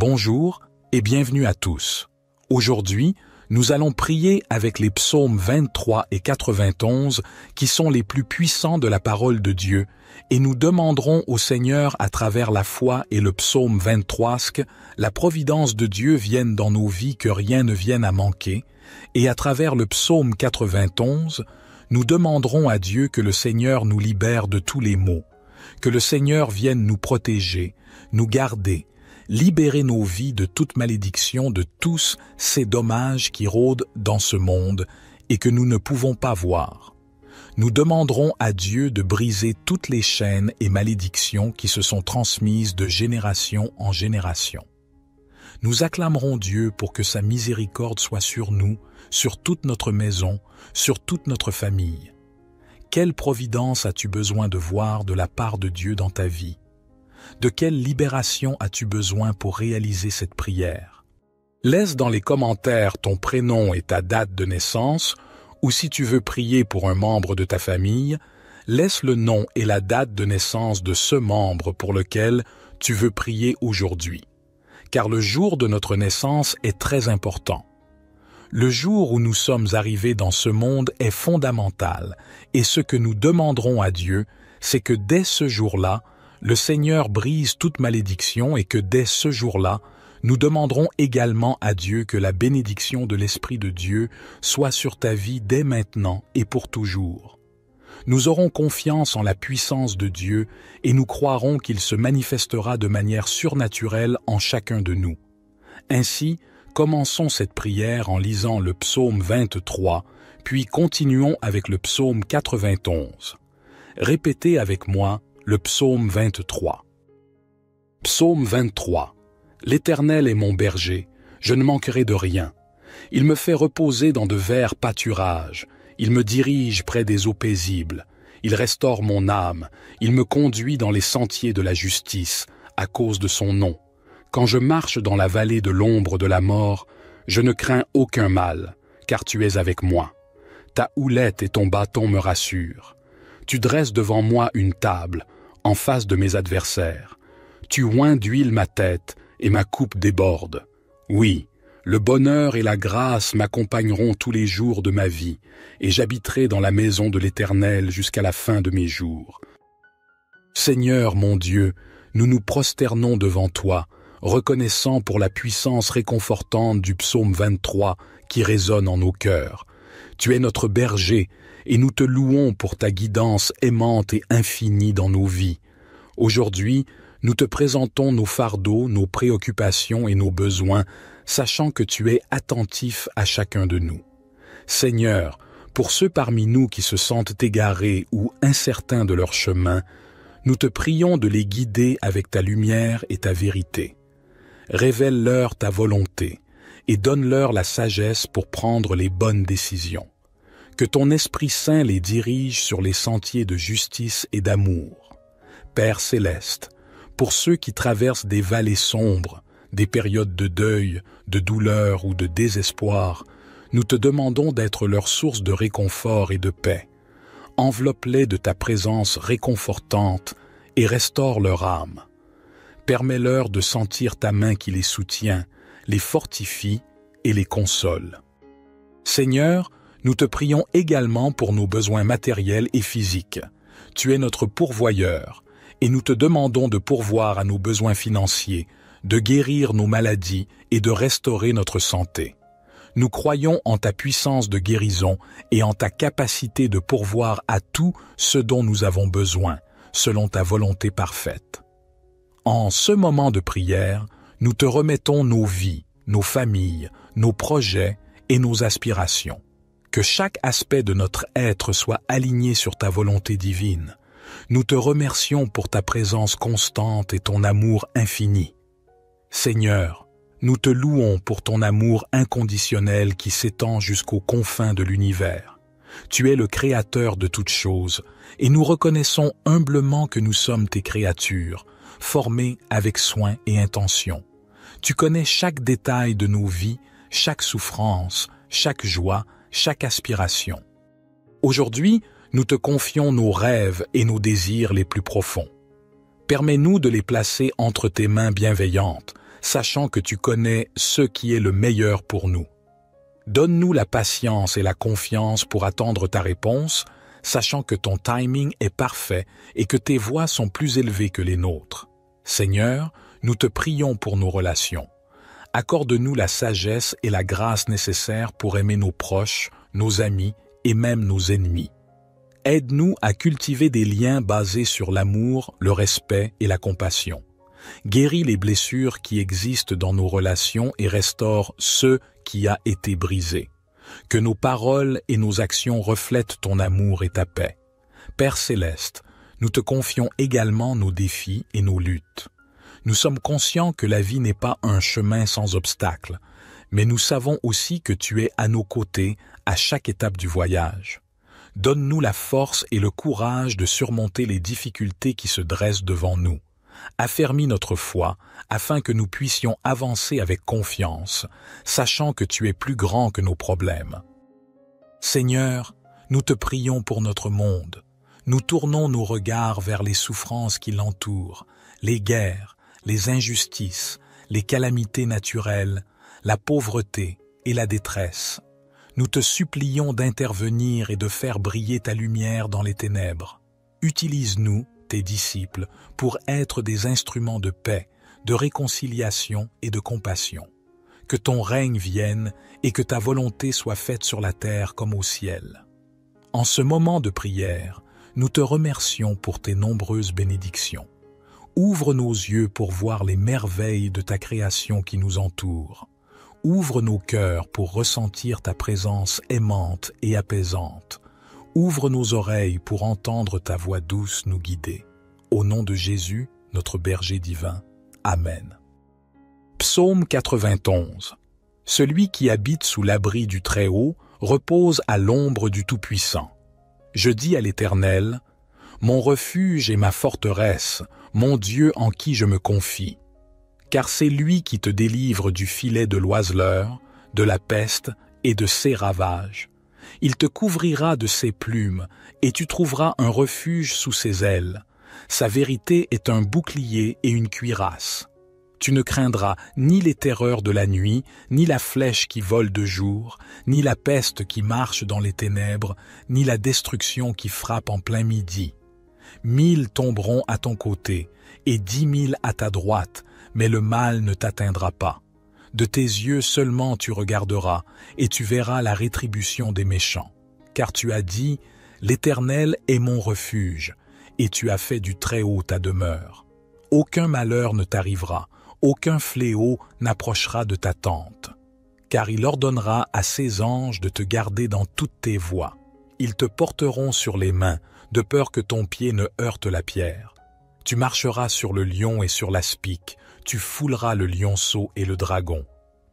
Bonjour et bienvenue à tous. Aujourd'hui, nous allons prier avec les psaumes 23 et 91 qui sont les plus puissants de la parole de Dieu et nous demanderons au Seigneur à travers la foi et le psaume 23 que la providence de Dieu vienne dans nos vies, que rien ne vienne à manquer, et à travers le psaume 91, nous demanderons à Dieu que le Seigneur nous libère de tous les maux, que le Seigneur vienne nous protéger, nous garder, libérer nos vies de toute malédiction, de tous ces dommages qui rôdent dans ce monde et que nous ne pouvons pas voir. Nous demanderons à Dieu de briser toutes les chaînes et malédictions qui se sont transmises de génération en génération. Nous acclamerons Dieu pour que sa miséricorde soit sur nous, sur toute notre maison, sur toute notre famille. Quelle providence as-tu besoin de voir de la part de Dieu dans ta vie? De quelle libération as-tu besoin pour réaliser cette prière? Laisse dans les commentaires ton prénom et ta date de naissance, ou si tu veux prier pour un membre de ta famille, laisse le nom et la date de naissance de ce membre pour lequel tu veux prier aujourd'hui. Car le jour de notre naissance est très important. Le jour où nous sommes arrivés dans ce monde est fondamental, et ce que nous demanderons à Dieu, c'est que dès ce jour-là, le Seigneur brise toute malédiction et que dès ce jour-là, nous demanderons également à Dieu que la bénédiction de l'Esprit de Dieu soit sur ta vie dès maintenant et pour toujours. Nous aurons confiance en la puissance de Dieu et nous croirons qu'il se manifestera de manière surnaturelle en chacun de nous. Ainsi, commençons cette prière en lisant le psaume 23, puis continuons avec le psaume 91. Répétez avec moi le psaume 23. Psaume 23. L'Éternel est mon berger, je ne manquerai de rien. Il me fait reposer dans de verts pâturages, il me dirige près des eaux paisibles, il restaure mon âme, il me conduit dans les sentiers de la justice, à cause de son nom. Quand je marche dans la vallée de l'ombre de la mort, je ne crains aucun mal, car tu es avec moi. Ta houlette et ton bâton me rassurent. Tu dresses devant moi une table, en face de mes adversaires. Tu oins d'huile ma tête, et ma coupe déborde. Oui, le bonheur et la grâce m'accompagneront tous les jours de ma vie, et j'habiterai dans la maison de l'Éternel jusqu'à la fin de mes jours. Seigneur mon Dieu, nous nous prosternons devant toi, reconnaissant pour la puissance réconfortante du psaume 23 qui résonne en nos cœurs. Tu es notre berger, et nous te louons pour ta guidance aimante et infinie dans nos vies. Aujourd'hui, nous te présentons nos fardeaux, nos préoccupations et nos besoins, sachant que tu es attentif à chacun de nous. Seigneur, pour ceux parmi nous qui se sentent égarés ou incertains de leur chemin, nous te prions de les guider avec ta lumière et ta vérité. Révèle-leur ta volonté et donne-leur la sagesse pour prendre les bonnes décisions. Que ton Esprit Saint les dirige sur les sentiers de justice et d'amour. Père céleste, pour ceux qui traversent des vallées sombres, des périodes de deuil, de douleur ou de désespoir, nous te demandons d'être leur source de réconfort et de paix. Enveloppe-les de ta présence réconfortante et restaure leur âme. Permets-leur de sentir ta main qui les soutient, les fortifie et les console. Seigneur, nous te prions également pour nos besoins matériels et physiques. Tu es notre pourvoyeur, et nous te demandons de pourvoir à nos besoins financiers, de guérir nos maladies et de restaurer notre santé. Nous croyons en ta puissance de guérison et en ta capacité de pourvoir à tout ce dont nous avons besoin, selon ta volonté parfaite. En ce moment de prière, nous te remettons nos vies, nos familles, nos projets et nos aspirations. Que chaque aspect de notre être soit aligné sur ta volonté divine. Nous te remercions pour ta présence constante et ton amour infini. Seigneur, nous te louons pour ton amour inconditionnel qui s'étend jusqu'aux confins de l'univers. Tu es le Créateur de toutes choses, et nous reconnaissons humblement que nous sommes tes créatures, formées avec soin et intention. Tu connais chaque détail de nos vies, chaque souffrance, chaque joie, chaque aspiration. Aujourd'hui, nous te confions nos rêves et nos désirs les plus profonds. Permets-nous de les placer entre tes mains bienveillantes, sachant que tu connais ce qui est le meilleur pour nous. Donne-nous la patience et la confiance pour attendre ta réponse, sachant que ton timing est parfait et que tes voies sont plus élevées que les nôtres. Seigneur, nous te prions pour nos relations. Accorde-nous la sagesse et la grâce nécessaires pour aimer nos proches, nos amis et même nos ennemis. Aide-nous à cultiver des liens basés sur l'amour, le respect et la compassion. Guéris les blessures qui existent dans nos relations et restaure ce qui a été brisé. Que nos paroles et nos actions reflètent ton amour et ta paix. Père céleste, nous te confions également nos défis et nos luttes. Nous sommes conscients que la vie n'est pas un chemin sans obstacles, mais nous savons aussi que tu es à nos côtés à chaque étape du voyage. Donne-nous la force et le courage de surmonter les difficultés qui se dressent devant nous. Affermis notre foi afin que nous puissions avancer avec confiance, sachant que tu es plus grand que nos problèmes. Seigneur, nous te prions pour notre monde. Nous tournons nos regards vers les souffrances qui l'entourent, les guerres, les injustices, les calamités naturelles, la pauvreté et la détresse. Nous te supplions d'intervenir et de faire briller ta lumière dans les ténèbres. Utilise-nous, tes disciples, pour être des instruments de paix, de réconciliation et de compassion. Que ton règne vienne et que ta volonté soit faite sur la terre comme au ciel. En ce moment de prière, nous te remercions pour tes nombreuses bénédictions. Ouvre nos yeux pour voir les merveilles de ta création qui nous entoure. Ouvre nos cœurs pour ressentir ta présence aimante et apaisante. Ouvre nos oreilles pour entendre ta voix douce nous guider. Au nom de Jésus, notre berger divin. Amen. Psaume 91. Celui qui habite sous l'abri du Très-Haut repose à l'ombre du Tout-Puissant. Je dis à l'Éternel, mon refuge et ma forteresse, mon Dieu en qui je me confie. Car c'est lui qui te délivre du filet de l'oiseleur, de la peste et de ses ravages. Il te couvrira de ses plumes, et tu trouveras un refuge sous ses ailes. Sa vérité est un bouclier et une cuirasse. Tu ne craindras ni les terreurs de la nuit, ni la flèche qui vole de jour, ni la peste qui marche dans les ténèbres, ni la destruction qui frappe en plein midi. 1000 tomberont à ton côté, et 10 000 à ta droite, mais le mal ne t'atteindra pas. De tes yeux seulement tu regarderas, et tu verras la rétribution des méchants. Car tu as dit, l'Éternel est mon refuge, et tu as fait du Très-Haut ta demeure. Aucun malheur ne t'arrivera, aucun fléau n'approchera de ta tente. Car il ordonnera à ses anges de te garder dans toutes tes voies. Ils te porteront sur les mains, de peur que ton pied ne heurte la pierre. Tu marcheras sur le lion et sur l'aspic, tu fouleras le lionceau et le dragon.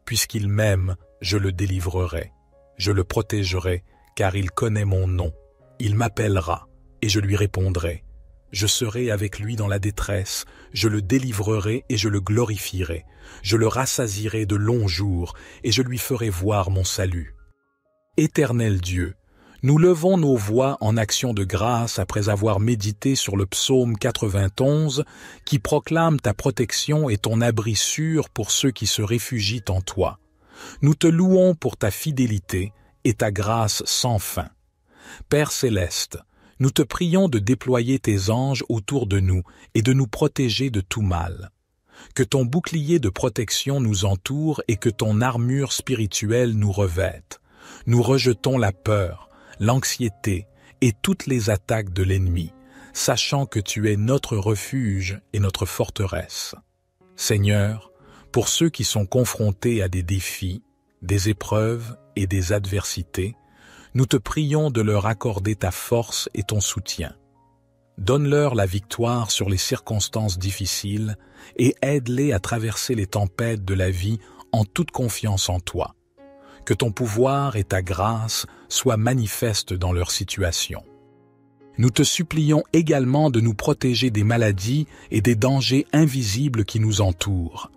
Puisqu'il m'aime, je le délivrerai. Je le protégerai, car il connaît mon nom. Il m'appellera, et je lui répondrai. Je serai avec lui dans la détresse, je le délivrerai et je le glorifierai. Je le rassasierai de longs jours, et je lui ferai voir mon salut. Éternel Dieu, nous levons nos voix en action de grâce après avoir médité sur le psaume 91 qui proclame ta protection et ton abri sûr pour ceux qui se réfugient en toi. Nous te louons pour ta fidélité et ta grâce sans fin. Père céleste, nous te prions de déployer tes anges autour de nous et de nous protéger de tout mal. Que ton bouclier de protection nous entoure et que ton armure spirituelle nous revête. Nous rejetons la peur, l'anxiété et toutes les attaques de l'ennemi, sachant que tu es notre refuge et notre forteresse. Seigneur, pour ceux qui sont confrontés à des défis, des épreuves et des adversités, nous te prions de leur accorder ta force et ton soutien. Donne-leur la victoire sur les circonstances difficiles et aide-les à traverser les tempêtes de la vie en toute confiance en toi. Que ton pouvoir et ta grâce soient manifestes dans leur situation. Nous te supplions également de nous protéger des maladies et des dangers invisibles qui nous entourent.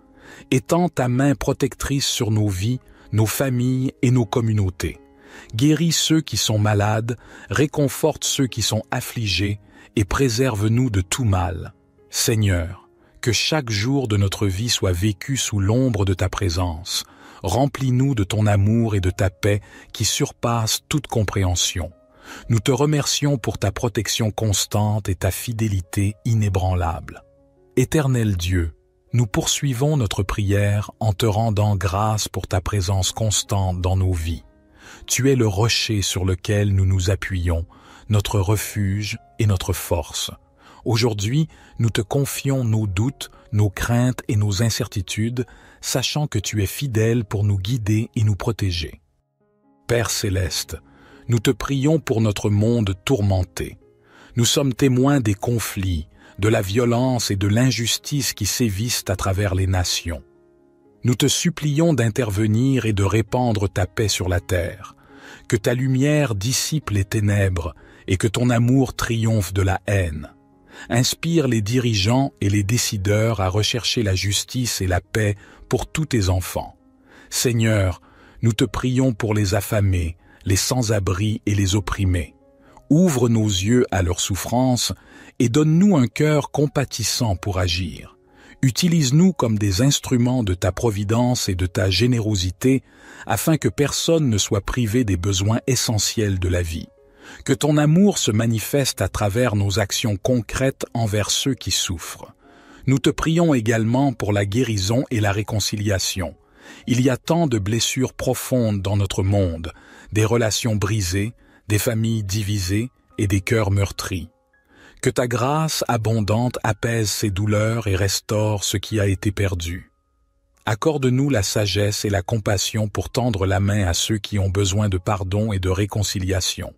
Étends ta main protectrice sur nos vies, nos familles et nos communautés. Guéris ceux qui sont malades, réconforte ceux qui sont affligés et préserve-nous de tout mal. Seigneur, Que chaque jour de notre vie soit vécu sous l'ombre de ta présence. Remplis-nous de ton amour et de ta paix qui surpassent toute compréhension. Nous te remercions pour ta protection constante et ta fidélité inébranlable. Éternel Dieu, nous poursuivons notre prière en te rendant grâce pour ta présence constante dans nos vies. Tu es le rocher sur lequel nous nous appuyons, notre refuge et notre force. Aujourd'hui, nous te confions nos doutes, nos craintes et nos incertitudes, sachant que tu es fidèle pour nous guider et nous protéger. Père céleste, nous te prions pour notre monde tourmenté. Nous sommes témoins des conflits, de la violence et de l'injustice qui sévissent à travers les nations. Nous te supplions d'intervenir et de répandre ta paix sur la terre, que ta lumière dissipe les ténèbres et que ton amour triomphe de la haine. Inspire les dirigeants et les décideurs à rechercher la justice et la paix pour tous tes enfants. Seigneur, nous te prions pour les affamés, les sans-abri et les opprimés. Ouvre nos yeux à leurs souffrances et donne-nous un cœur compatissant pour agir. Utilise-nous comme des instruments de ta providence et de ta générosité afin que personne ne soit privé des besoins essentiels de la vie. Que ton amour se manifeste à travers nos actions concrètes envers ceux qui souffrent. Nous te prions également pour la guérison et la réconciliation. Il y a tant de blessures profondes dans notre monde, des relations brisées, des familles divisées et des cœurs meurtris. Que ta grâce abondante apaise ces douleurs et restaure ce qui a été perdu. Accorde-nous la sagesse et la compassion pour tendre la main à ceux qui ont besoin de pardon et de réconciliation.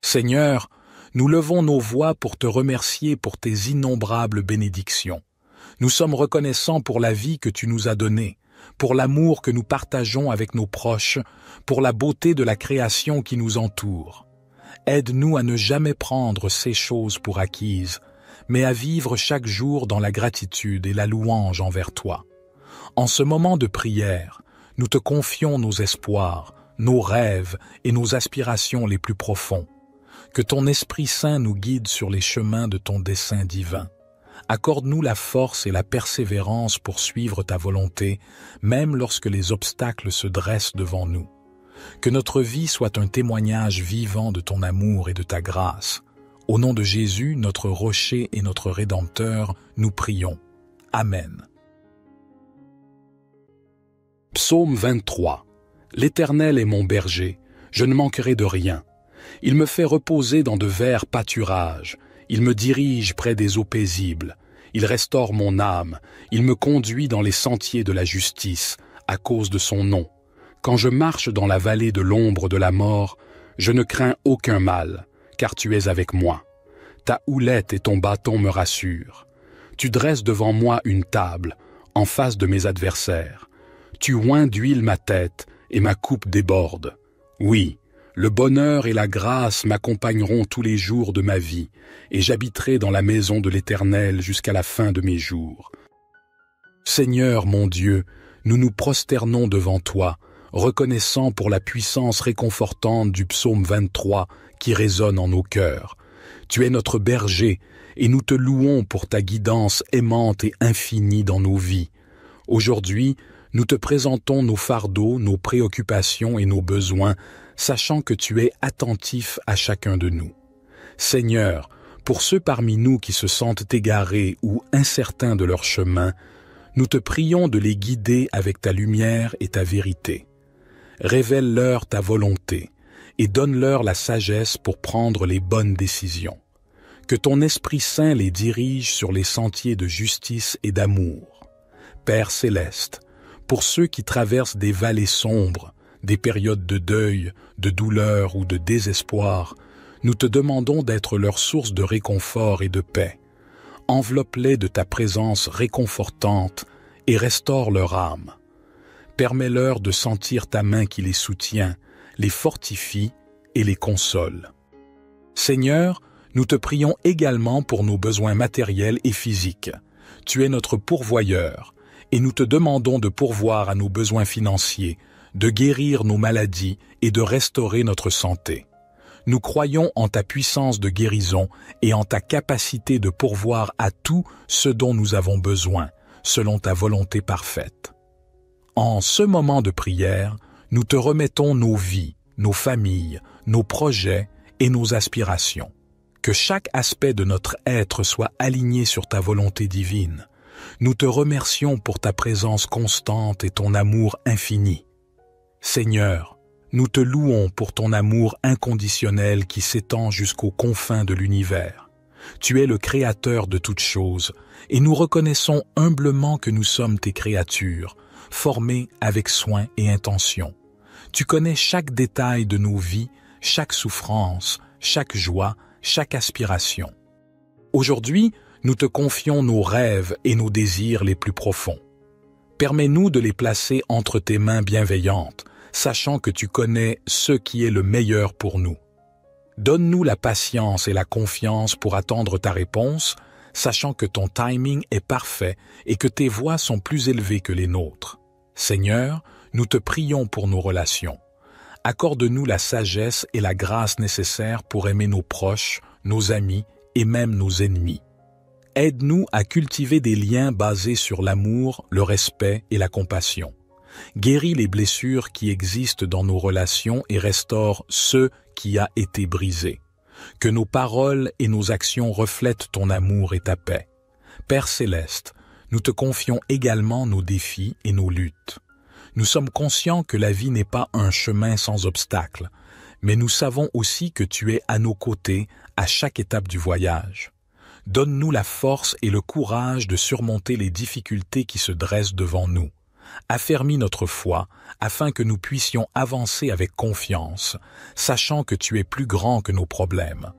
Seigneur, nous levons nos voix pour te remercier pour tes innombrables bénédictions. Nous sommes reconnaissants pour la vie que tu nous as donnée, pour l'amour que nous partageons avec nos proches, pour la beauté de la création qui nous entoure. Aide-nous à ne jamais prendre ces choses pour acquises, mais à vivre chaque jour dans la gratitude et la louange envers toi. En ce moment de prière, nous te confions nos espoirs, nos rêves et nos aspirations les plus profonds. Que ton Esprit Saint nous guide sur les chemins de ton dessein divin. Accorde-nous la force et la persévérance pour suivre ta volonté, même lorsque les obstacles se dressent devant nous. Que notre vie soit un témoignage vivant de ton amour et de ta grâce. Au nom de Jésus, notre rocher et notre Rédempteur, nous prions. Amen. Psaume 23. L'Éternel est mon berger, je ne manquerai de rien. Il me fait reposer dans de verts pâturages. Il me dirige près des eaux paisibles. Il restaure mon âme. Il me conduit dans les sentiers de la justice, à cause de son nom. Quand je marche dans la vallée de l'ombre de la mort, je ne crains aucun mal, car tu es avec moi. Ta houlette et ton bâton me rassurent. Tu dresses devant moi une table, en face de mes adversaires. Tu oins d'huile ma tête, et ma coupe déborde. Oui, le bonheur et la grâce m'accompagneront tous les jours de ma vie, et j'habiterai dans la maison de l'Éternel jusqu'à la fin de mes jours. Seigneur mon Dieu, nous nous prosternons devant toi, reconnaissant pour la puissance réconfortante du psaume 23 qui résonne en nos cœurs. Tu es notre berger, et nous te louons pour ta guidance aimante et infinie dans nos vies. Aujourd'hui, nous te présentons nos fardeaux, nos préoccupations et nos besoins, sachant que tu es attentif à chacun de nous. Seigneur, pour ceux parmi nous qui se sentent égarés ou incertains de leur chemin, nous te prions de les guider avec ta lumière et ta vérité. Révèle-leur ta volonté et donne-leur la sagesse pour prendre les bonnes décisions. Que ton Esprit Saint les dirige sur les sentiers de justice et d'amour. Père céleste, pour ceux qui traversent des vallées sombres, des périodes de deuil, de douleur ou de désespoir, nous te demandons d'être leur source de réconfort et de paix. Enveloppe-les de ta présence réconfortante et restaure leur âme. Permets-leur de sentir ta main qui les soutient, les fortifie et les console. Seigneur, nous te prions également pour nos besoins matériels et physiques. Tu es notre pourvoyeur, et nous te demandons de pourvoir à nos besoins financiers, de guérir nos maladies et de restaurer notre santé. Nous croyons en ta puissance de guérison et en ta capacité de pourvoir à tout ce dont nous avons besoin, selon ta volonté parfaite. En ce moment de prière, nous te remettons nos vies, nos familles, nos projets et nos aspirations. Que chaque aspect de notre être soit aligné sur ta volonté divine. Nous te remercions pour ta présence constante et ton amour infini. Seigneur, nous te louons pour ton amour inconditionnel qui s'étend jusqu'aux confins de l'univers. Tu es le Créateur de toutes choses, et nous reconnaissons humblement que nous sommes tes créatures, formées avec soin et intention. Tu connais chaque détail de nos vies, chaque souffrance, chaque joie, chaque aspiration. Aujourd'hui, nous te confions nos rêves et nos désirs les plus profonds. Permets-nous de les placer entre tes mains bienveillantes, sachant que tu connais ce qui est le meilleur pour nous. Donne-nous la patience et la confiance pour attendre ta réponse, sachant que ton timing est parfait et que tes voies sont plus élevées que les nôtres. Seigneur, nous te prions pour nos relations. Accorde-nous la sagesse et la grâce nécessaires pour aimer nos proches, nos amis et même nos ennemis. Aide-nous à cultiver des liens basés sur l'amour, le respect et la compassion. Guéris les blessures qui existent dans nos relations et restaure ce qui a été brisé. Que nos paroles et nos actions reflètent ton amour et ta paix. Père céleste, nous te confions également nos défis et nos luttes. Nous sommes conscients que la vie n'est pas un chemin sans obstacles, mais nous savons aussi que tu es à nos côtés à chaque étape du voyage. Donne-nous la force et le courage de surmonter les difficultés qui se dressent devant nous. Affermis notre foi afin que nous puissions avancer avec confiance, sachant que tu es plus grand que nos problèmes.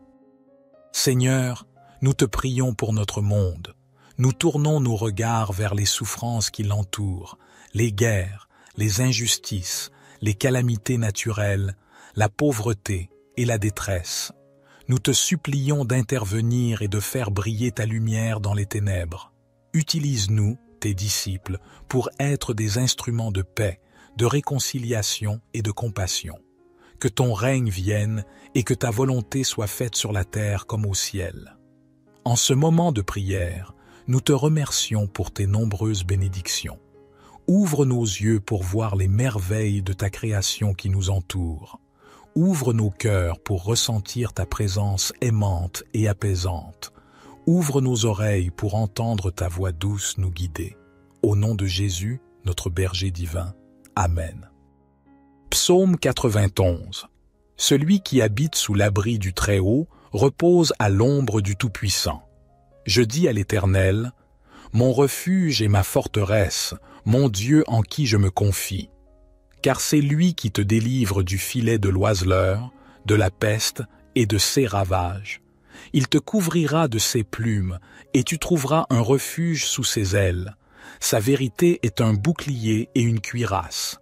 Seigneur, nous te prions pour notre monde. Nous tournons nos regards vers les souffrances qui l'entourent, les guerres, les injustices, les calamités naturelles, la pauvreté et la détresse. Nous te supplions d'intervenir et de faire briller ta lumière dans les ténèbres. Utilise-nous, tes disciples, pour être des instruments de paix, de réconciliation et de compassion. Que ton règne vienne et que ta volonté soit faite sur la terre comme au ciel. En ce moment de prière, nous te remercions pour tes nombreuses bénédictions. Ouvre nos yeux pour voir les merveilles de ta création qui nous entoure. Ouvre nos cœurs pour ressentir ta présence aimante et apaisante. Ouvre nos oreilles pour entendre ta voix douce nous guider. Au nom de Jésus, notre berger divin. Amen. Psaume 91. Celui qui habite sous l'abri du Très-Haut repose à l'ombre du Tout-Puissant. Je dis à l'Éternel, mon refuge et ma forteresse, mon Dieu en qui je me confie. Car c'est lui qui te délivre du filet de l'oiseleur, de la peste et de ses ravages. Il te couvrira de ses plumes, et tu trouveras un refuge sous ses ailes. Sa vérité est un bouclier et une cuirasse.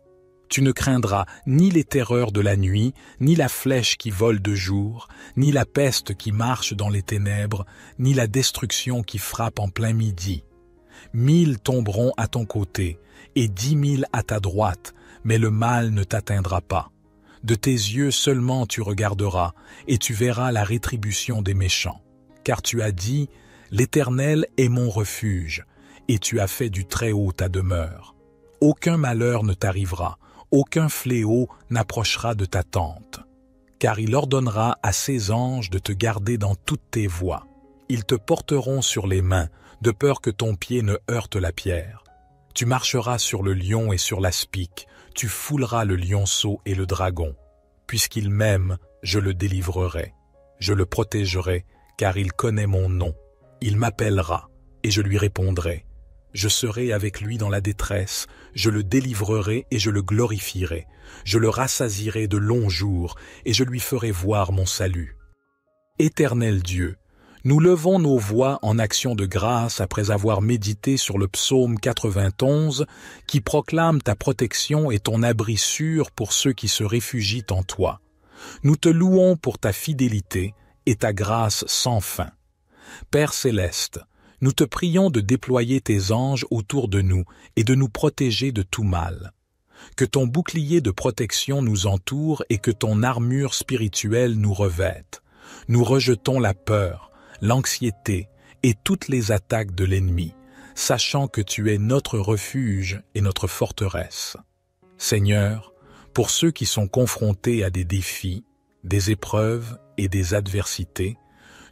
Tu ne craindras ni les terreurs de la nuit, ni la flèche qui vole de jour, ni la peste qui marche dans les ténèbres, ni la destruction qui frappe en plein midi. 1000 tomberont à ton côté, et 10 000 à ta droite, mais le mal ne t'atteindra pas. De tes yeux seulement tu regarderas, et tu verras la rétribution des méchants. Car tu as dit, l'Éternel est mon refuge, et tu as fait du Très-Haut ta demeure. Aucun malheur ne t'arrivera, aucun fléau n'approchera de ta tente. Car il ordonnera à ses anges de te garder dans toutes tes voies. Ils te porteront sur les mains, de peur que ton pied ne heurte la pierre. Tu marcheras sur le lion et sur l'aspic, tu fouleras le lionceau et le dragon. Puisqu'il m'aime, je le délivrerai. Je le protégerai, car il connaît mon nom. Il m'appellera, et je lui répondrai. Je serai avec lui dans la détresse, je le délivrerai et je le glorifierai. Je le rassasierai de longs jours, et je lui ferai voir mon salut. Éternel Dieu, nous levons nos voix en action de grâce après avoir médité sur le psaume 91 qui proclame ta protection et ton abri sûr pour ceux qui se réfugient en toi. Nous te louons pour ta fidélité et ta grâce sans fin. Père céleste, nous te prions de déployer tes anges autour de nous et de nous protéger de tout mal. Que ton bouclier de protection nous entoure et que ton armure spirituelle nous revête. Nous rejetons la peur, l'anxiété et toutes les attaques de l'ennemi, sachant que tu es notre refuge et notre forteresse. Seigneur, pour ceux qui sont confrontés à des défis, des épreuves et des adversités,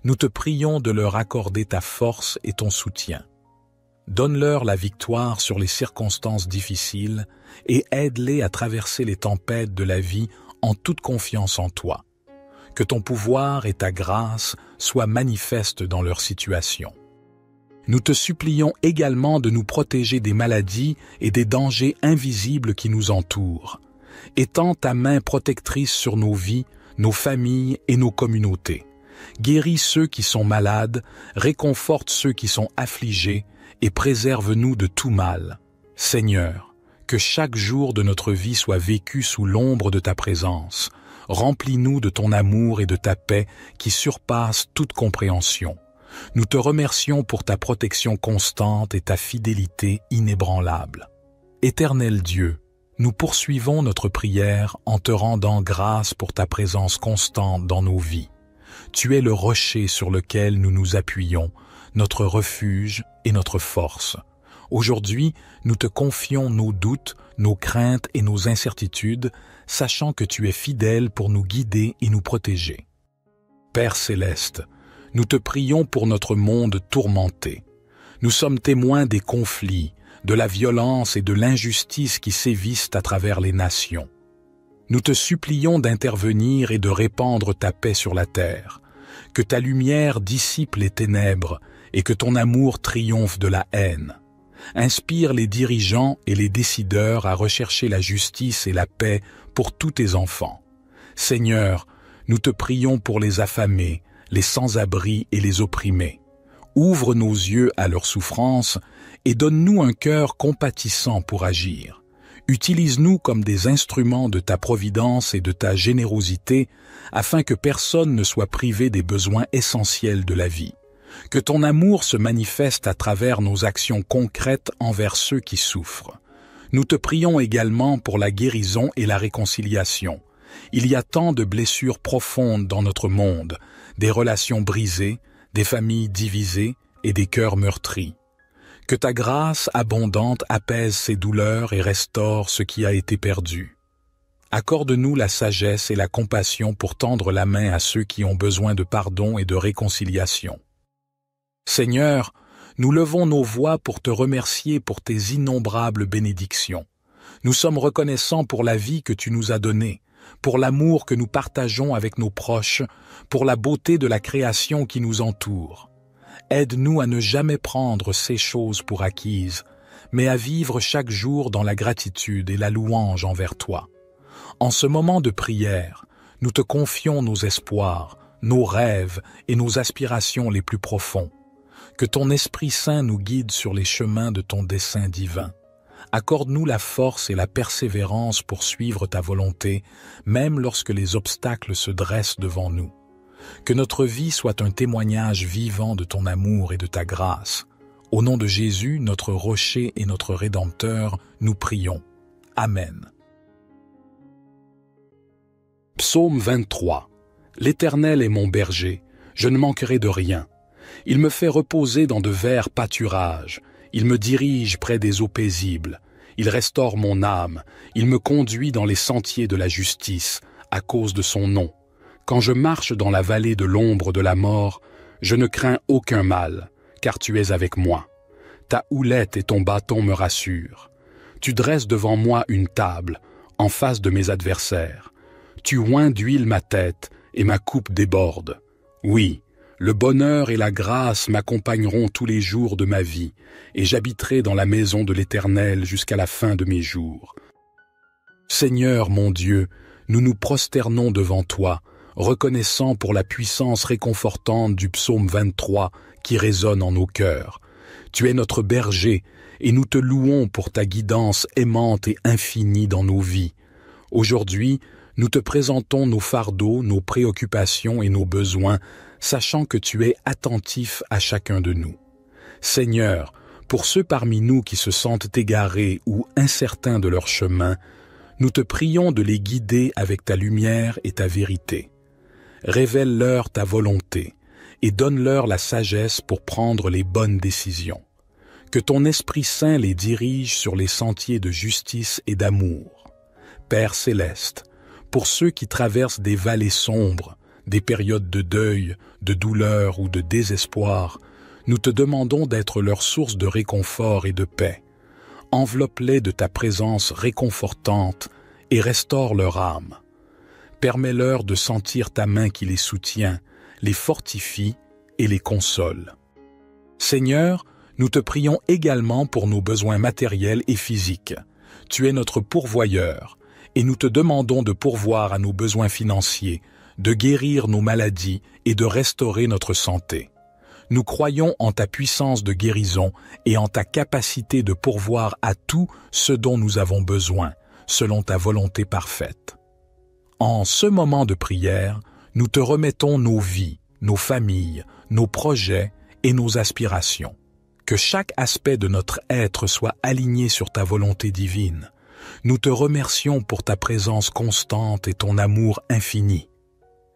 nous te prions de leur accorder ta force et ton soutien. Donne-leur la victoire sur les circonstances difficiles et aide-les à traverser les tempêtes de la vie en toute confiance en toi. Que ton pouvoir et ta grâce soient manifestes dans leur situation. Nous te supplions également de nous protéger des maladies et des dangers invisibles qui nous entourent. Étends ta main protectrice sur nos vies, nos familles et nos communautés. Guéris ceux qui sont malades, réconforte ceux qui sont affligés et préserve-nous de tout mal. Seigneur, que chaque jour de notre vie soit vécu sous l'ombre de ta présence. Remplis-nous de ton amour et de ta paix qui surpassent toute compréhension. Nous te remercions pour ta protection constante et ta fidélité inébranlable. Éternel Dieu, nous poursuivons notre prière en te rendant grâce pour ta présence constante dans nos vies. Tu es le rocher sur lequel nous nous appuyons, notre refuge et notre force. Aujourd'hui, nous te confions nos doutes, nos craintes et nos incertitudes, sachant que tu es fidèle pour nous guider et nous protéger. Père céleste, nous te prions pour notre monde tourmenté. Nous sommes témoins des conflits, de la violence et de l'injustice qui sévissent à travers les nations. Nous te supplions d'intervenir et de répandre ta paix sur la terre, que ta lumière dissipe les ténèbres et que ton amour triomphe de la haine. Inspire les dirigeants et les décideurs à rechercher la justice et la paix pour tous tes enfants. Seigneur, nous te prions pour les affamés, les sans-abri et les opprimés. Ouvre nos yeux à leur souffrance et donne-nous un cœur compatissant pour agir. Utilise-nous comme des instruments de ta providence et de ta générosité afin que personne ne soit privé des besoins essentiels de la vie. Que ton amour se manifeste à travers nos actions concrètes envers ceux qui souffrent. Nous te prions également pour la guérison et la réconciliation. Il y a tant de blessures profondes dans notre monde, des relations brisées, des familles divisées et des cœurs meurtris. Que ta grâce abondante apaise ces douleurs et restaure ce qui a été perdu. Accorde-nous la sagesse et la compassion pour tendre la main à ceux qui ont besoin de pardon et de réconciliation. Seigneur, nous levons nos voix pour te remercier pour tes innombrables bénédictions. Nous sommes reconnaissants pour la vie que tu nous as donnée, pour l'amour que nous partageons avec nos proches, pour la beauté de la création qui nous entoure. Aide-nous à ne jamais prendre ces choses pour acquises, mais à vivre chaque jour dans la gratitude et la louange envers toi. En ce moment de prière, nous te confions nos espoirs, nos rêves et nos aspirations les plus profonds. Que ton Esprit Saint nous guide sur les chemins de ton dessein divin. Accorde-nous la force et la persévérance pour suivre ta volonté, même lorsque les obstacles se dressent devant nous. Que notre vie soit un témoignage vivant de ton amour et de ta grâce. Au nom de Jésus, notre rocher et notre Rédempteur, nous prions. Amen. Psaume 23. L'Éternel est mon berger, je ne manquerai de rien. Il me fait reposer dans de verts pâturages. Il me dirige près des eaux paisibles. Il restaure mon âme. Il me conduit dans les sentiers de la justice, à cause de son nom. Quand je marche dans la vallée de l'ombre de la mort, je ne crains aucun mal, car tu es avec moi. Ta houlette et ton bâton me rassurent. Tu dresses devant moi une table, en face de mes adversaires. Tu oins d'huile ma tête, et ma coupe déborde. Oui, le bonheur et la grâce m'accompagneront tous les jours de ma vie, et j'habiterai dans la maison de l'Éternel jusqu'à la fin de mes jours. Seigneur mon Dieu, nous nous prosternons devant toi, reconnaissant pour la puissance réconfortante du psaume 23 qui résonne en nos cœurs. Tu es notre berger, et nous te louons pour ta guidance aimante et infinie dans nos vies. Aujourd'hui, nous te présentons nos fardeaux, nos préoccupations et nos besoins, sachant que tu es attentif à chacun de nous. Seigneur, pour ceux parmi nous qui se sentent égarés ou incertains de leur chemin, Nous te prions de les guider avec ta lumière et ta vérité. Révèle-leur ta volonté et donne-leur la sagesse pour prendre les bonnes décisions. Que ton Esprit Saint les dirige sur les sentiers de justice et d'amour. Père céleste, pour ceux qui traversent des vallées sombres, des périodes de deuil, de douleur ou de désespoir, nous te demandons d'être leur source de réconfort et de paix. Enveloppe-les de ta présence réconfortante et restaure leur âme. Permets-leur de sentir ta main qui les soutient, les fortifie et les console. Seigneur, nous te prions également pour nos besoins matériels et physiques. Tu es notre pourvoyeur, et nous te demandons de pourvoir à nos besoins financiers, de guérir nos maladies et de restaurer notre santé. Nous croyons en ta puissance de guérison et en ta capacité de pourvoir à tout ce dont nous avons besoin, selon ta volonté parfaite. En ce moment de prière, nous te remettons nos vies, nos familles, nos projets et nos aspirations. Que chaque aspect de notre être soit aligné sur ta volonté divine. Nous te remercions pour ta présence constante et ton amour infini.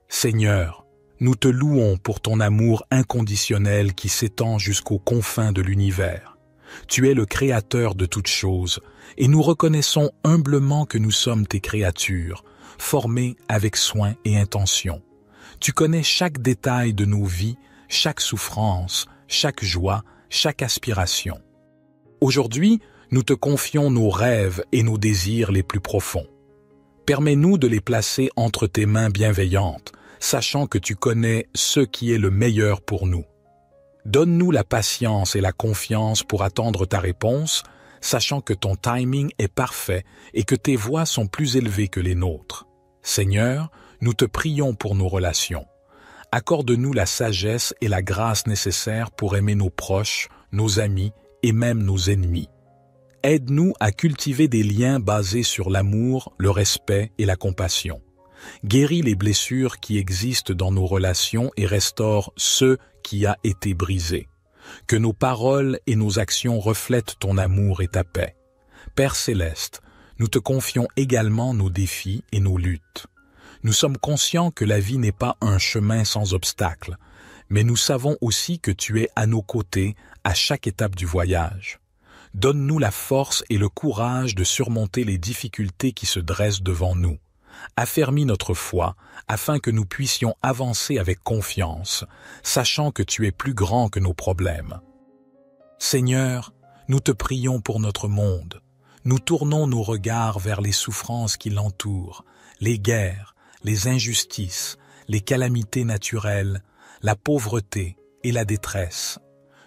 Seigneur, nous te louons pour ton amour inconditionnel qui s'étend jusqu'aux confins de l'univers. Tu es le Créateur de toutes choses, et nous reconnaissons humblement que nous sommes tes créatures, formées avec soin et intention. Tu connais chaque détail de nos vies, chaque souffrance, chaque joie, chaque aspiration. Aujourd'hui, nous te confions nos rêves et nos désirs les plus profonds. Permets-nous de les placer entre tes mains bienveillantes, sachant que tu connais ce qui est le meilleur pour nous. Donne-nous la patience et la confiance pour attendre ta réponse, sachant que ton timing est parfait et que tes voies sont plus élevées que les nôtres. Seigneur, nous te prions pour nos relations. Accorde-nous la sagesse et la grâce nécessaires pour aimer nos proches, nos amis et même nos ennemis. Aide-nous à cultiver des liens basés sur l'amour, le respect et la compassion. Guéris les blessures qui existent dans nos relations et restaure ce qui a été brisé. Que nos paroles et nos actions reflètent ton amour et ta paix. Père céleste, nous te confions également nos défis et nos luttes. Nous sommes conscients que la vie n'est pas un chemin sans obstacles, mais nous savons aussi que tu es à nos côtés à chaque étape du voyage. Donne-nous la force et le courage de surmonter les difficultés qui se dressent devant nous. Affermis notre foi afin que nous puissions avancer avec confiance, sachant que tu es plus grand que nos problèmes. Seigneur, nous te prions pour notre monde. Nous tournons nos regards vers les souffrances qui l'entourent, les guerres, les injustices, les calamités naturelles, la pauvreté et la détresse.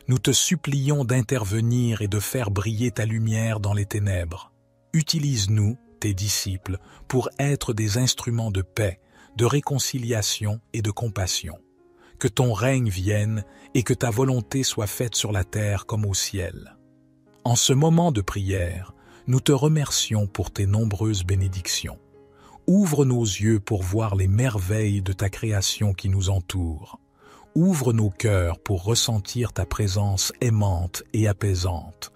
Nous te supplions d'intervenir et de faire briller ta lumière dans les ténèbres. Utilise-nous, tes disciples, pour être des instruments de paix, de réconciliation et de compassion. Que ton règne vienne et que ta volonté soit faite sur la terre comme au ciel. En ce moment de prière, nous te remercions pour tes nombreuses bénédictions. Ouvre nos yeux pour voir les merveilles de ta création qui nous entoure. Ouvre nos cœurs pour ressentir ta présence aimante et apaisante.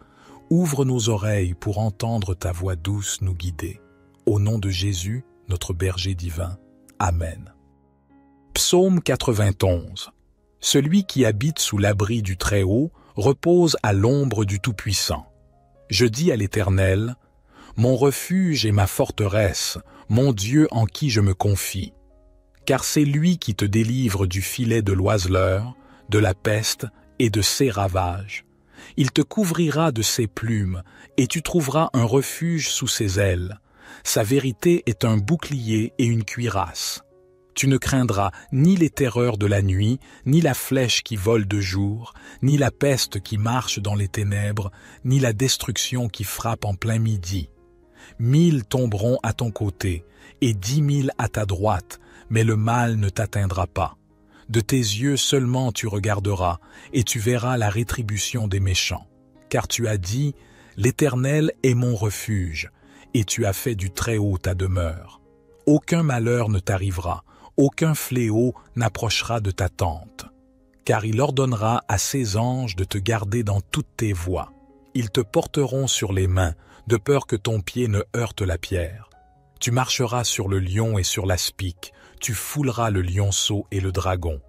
Ouvre nos oreilles pour entendre ta voix douce nous guider. Au nom de Jésus, notre berger divin. Amen. Psaume 91. Celui qui habite sous l'abri du Très-Haut repose à l'ombre du Tout-Puissant. Je dis à l'Éternel, mon refuge et ma forteresse, mon Dieu en qui je me confie. Car c'est lui qui te délivre du filet de l'oiseleur, de la peste et de ses ravages. Il te couvrira de ses plumes, et tu trouveras un refuge sous ses ailes. Sa vérité est un bouclier et une cuirasse. Tu ne craindras ni les terreurs de la nuit, ni la flèche qui vole de jour, ni la peste qui marche dans les ténèbres, ni la destruction qui frappe en plein midi. 1000 tomberont à ton côté, et 10 000 à ta droite, mais le mal ne t'atteindra pas. De tes yeux seulement tu regarderas, et tu verras la rétribution des méchants. Car tu as dit, l'Éternel est mon refuge, et tu as fait du Très-Haut ta demeure. Aucun malheur ne t'arrivera, aucun fléau n'approchera de ta tente. Car il ordonnera à ses anges de te garder dans toutes tes voies. Ils te porteront sur les mains, de peur que ton pied ne heurte la pierre. Tu marcheras sur le lion et sur l'aspic, tu fouleras le lionceau et le dragon.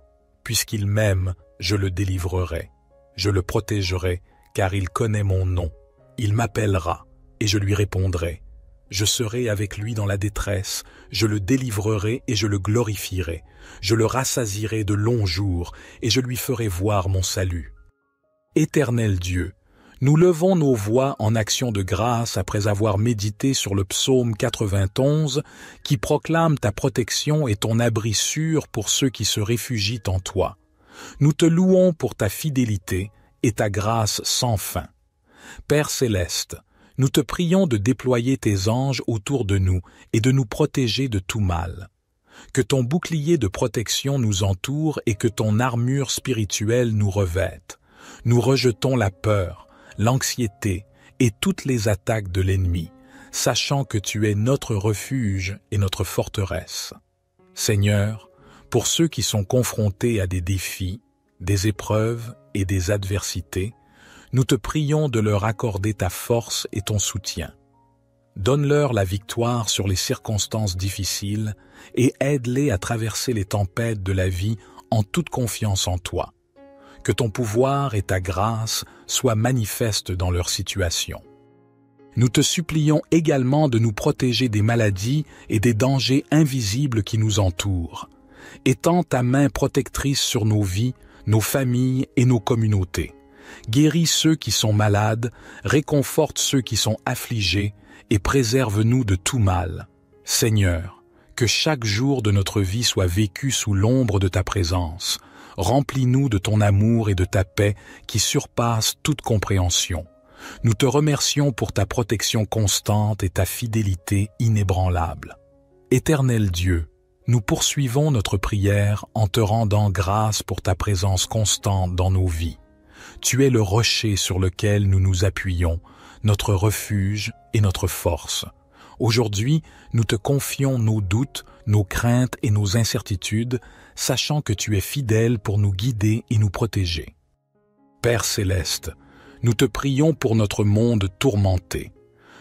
Puisqu'il m'aime, je le délivrerai. Je le protégerai, car il connaît mon nom. Il m'appellera, et je lui répondrai. Je serai avec lui dans la détresse, je le délivrerai et je le glorifierai. Je le rassasierai de longs jours, et je lui ferai voir mon salut. Éternel Dieu, nous levons nos voix en action de grâce après avoir médité sur le psaume 91 qui proclame ta protection et ton abri sûr pour ceux qui se réfugient en toi. Nous te louons pour ta fidélité et ta grâce sans fin. Père céleste, nous te prions de déployer tes anges autour de nous et de nous protéger de tout mal. Que ton bouclier de protection nous entoure et que ton armure spirituelle nous revête. Nous rejetons la peur, l'anxiété et toutes les attaques de l'ennemi, sachant que tu es notre refuge et notre forteresse. Seigneur, pour ceux qui sont confrontés à des défis, des épreuves et des adversités, nous te prions de leur accorder ta force et ton soutien. Donne-leur la victoire sur les circonstances difficiles et aide-les à traverser les tempêtes de la vie en toute confiance en toi. Que ton pouvoir et ta grâce soient manifestes dans leur situation. Nous te supplions également de nous protéger des maladies et des dangers invisibles qui nous entourent. Étends ta main protectrice sur nos vies, nos familles et nos communautés. Guéris ceux qui sont malades, réconforte ceux qui sont affligés et préserve-nous de tout mal. Seigneur, que chaque jour de notre vie soit vécu sous l'ombre de ta présence. Remplis-nous de ton amour et de ta paix qui surpassent toute compréhension. Nous te remercions pour ta protection constante et ta fidélité inébranlable. Éternel Dieu, nous poursuivons notre prière en te rendant grâce pour ta présence constante dans nos vies. Tu es le rocher sur lequel nous nous appuyons, notre refuge et notre force. Aujourd'hui, nous te confions nos doutes, nos craintes et nos incertitudes, sachant que tu es fidèle pour nous guider et nous protéger. Père céleste, nous te prions pour notre monde tourmenté.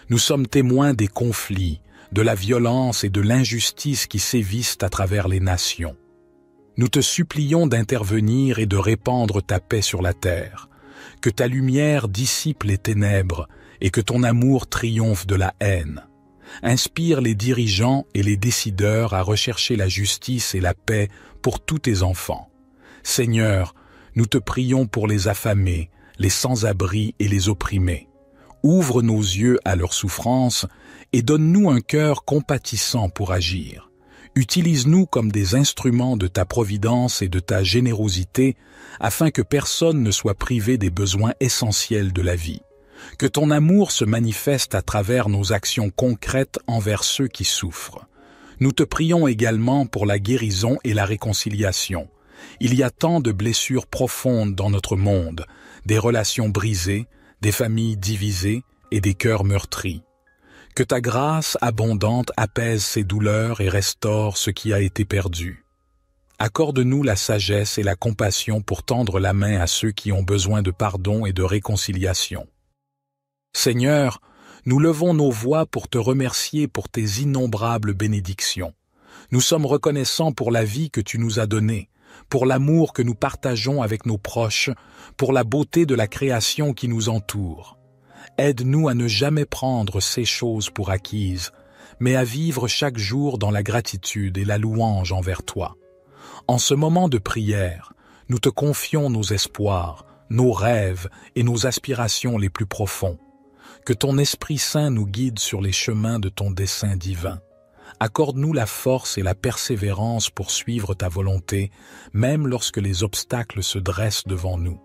Nous sommes témoins des conflits, de la violence et de l'injustice qui sévissent à travers les nations. Nous te supplions d'intervenir et de répandre ta paix sur la terre, que ta lumière dissipe les ténèbres et que ton amour triomphe de la haine. Inspire les dirigeants et les décideurs à rechercher la justice et la paix pour tous tes enfants. Seigneur, nous te prions pour les affamés, les sans-abri et les opprimés. Ouvre nos yeux à leur souffrance et donne-nous un cœur compatissant pour agir. Utilise-nous comme des instruments de ta providence et de ta générosité afin que personne ne soit privé des besoins essentiels de la vie. Que ton amour se manifeste à travers nos actions concrètes envers ceux qui souffrent. Nous te prions également pour la guérison et la réconciliation. Il y a tant de blessures profondes dans notre monde, des relations brisées, des familles divisées et des cœurs meurtris. Que ta grâce abondante apaise ces douleurs et restaure ce qui a été perdu. Accorde-nous la sagesse et la compassion pour tendre la main à ceux qui ont besoin de pardon et de réconciliation. Seigneur, nous levons nos voix pour te remercier pour tes innombrables bénédictions. Nous sommes reconnaissants pour la vie que tu nous as donnée, pour l'amour que nous partageons avec nos proches, pour la beauté de la création qui nous entoure. Aide-nous à ne jamais prendre ces choses pour acquises, mais à vivre chaque jour dans la gratitude et la louange envers toi. En ce moment de prière, nous te confions nos espoirs, nos rêves et nos aspirations les plus profonds. Que ton Esprit Saint nous guide sur les chemins de ton dessein divin. Accorde-nous la force et la persévérance pour suivre ta volonté, même lorsque les obstacles se dressent devant nous.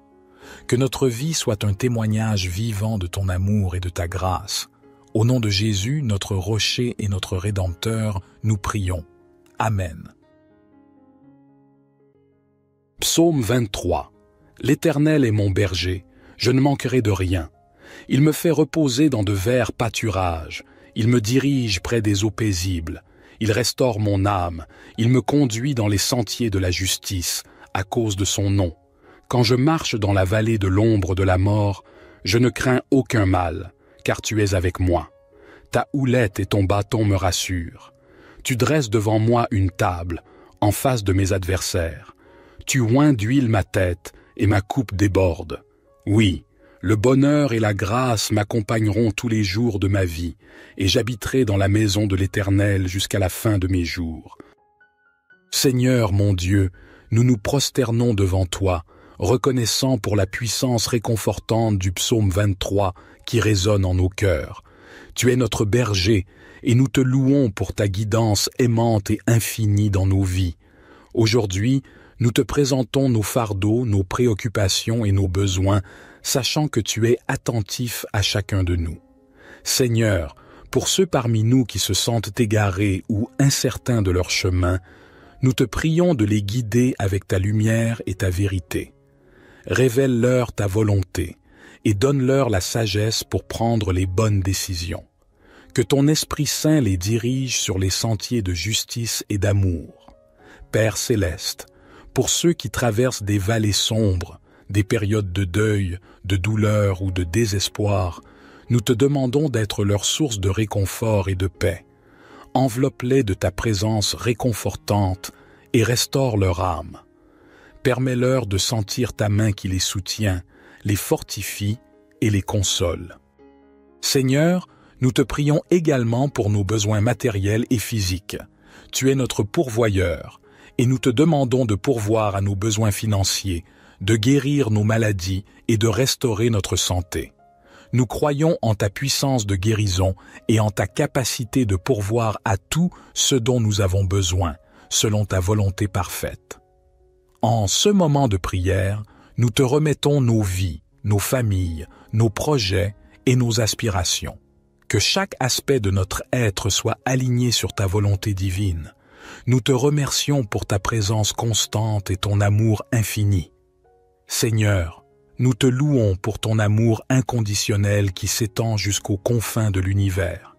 Que notre vie soit un témoignage vivant de ton amour et de ta grâce. Au nom de Jésus, notre rocher et notre Rédempteur, nous prions. Amen. Psaume 23. L'Éternel est mon berger, je ne manquerai de rien. Il me fait reposer dans de verts pâturages. Il me dirige près des eaux paisibles. Il restaure mon âme. Il me conduit dans les sentiers de la justice, à cause de son nom. Quand je marche dans la vallée de l'ombre de la mort, je ne crains aucun mal, car tu es avec moi. Ta houlette et ton bâton me rassurent. Tu dresses devant moi une table, en face de mes adversaires. Tu oins d'huile ma tête, et ma coupe déborde. Oui, le bonheur et la grâce m'accompagneront tous les jours de ma vie, et j'habiterai dans la maison de l'Éternel jusqu'à la fin de mes jours. Seigneur mon Dieu, nous nous prosternons devant toi, reconnaissant pour la puissance réconfortante du psaume 23 qui résonne en nos cœurs. Tu es notre berger, et nous te louons pour ta guidance aimante et infinie dans nos vies. Aujourd'hui, nous te présentons nos fardeaux, nos préoccupations et nos besoins, sachant que tu es attentif à chacun de nous. Seigneur, pour ceux parmi nous qui se sentent égarés ou incertains de leur chemin, nous te prions de les guider avec ta lumière et ta vérité. Révèle-leur ta volonté et donne-leur la sagesse pour prendre les bonnes décisions. Que ton Esprit Saint les dirige sur les sentiers de justice et d'amour. Père céleste, pour ceux qui traversent des vallées sombres, des périodes de deuil, de douleur ou de désespoir, nous te demandons d'être leur source de réconfort et de paix. Enveloppe-les de ta présence réconfortante et restaure leur âme. Permets-leur de sentir ta main qui les soutient, les fortifie et les console. Seigneur, nous te prions également pour nos besoins matériels et physiques. Tu es notre pourvoyeur, et nous te demandons de pourvoir à nos besoins financiers, de guérir nos maladies et de restaurer notre santé. Nous croyons en ta puissance de guérison et en ta capacité de pourvoir à tout ce dont nous avons besoin, selon ta volonté parfaite. En ce moment de prière, nous te remettons nos vies, nos familles, nos projets et nos aspirations. Que chaque aspect de notre être soit aligné sur ta volonté divine. Nous te remercions pour ta présence constante et ton amour infini. Seigneur, nous te louons pour ton amour inconditionnel qui s'étend jusqu'aux confins de l'univers.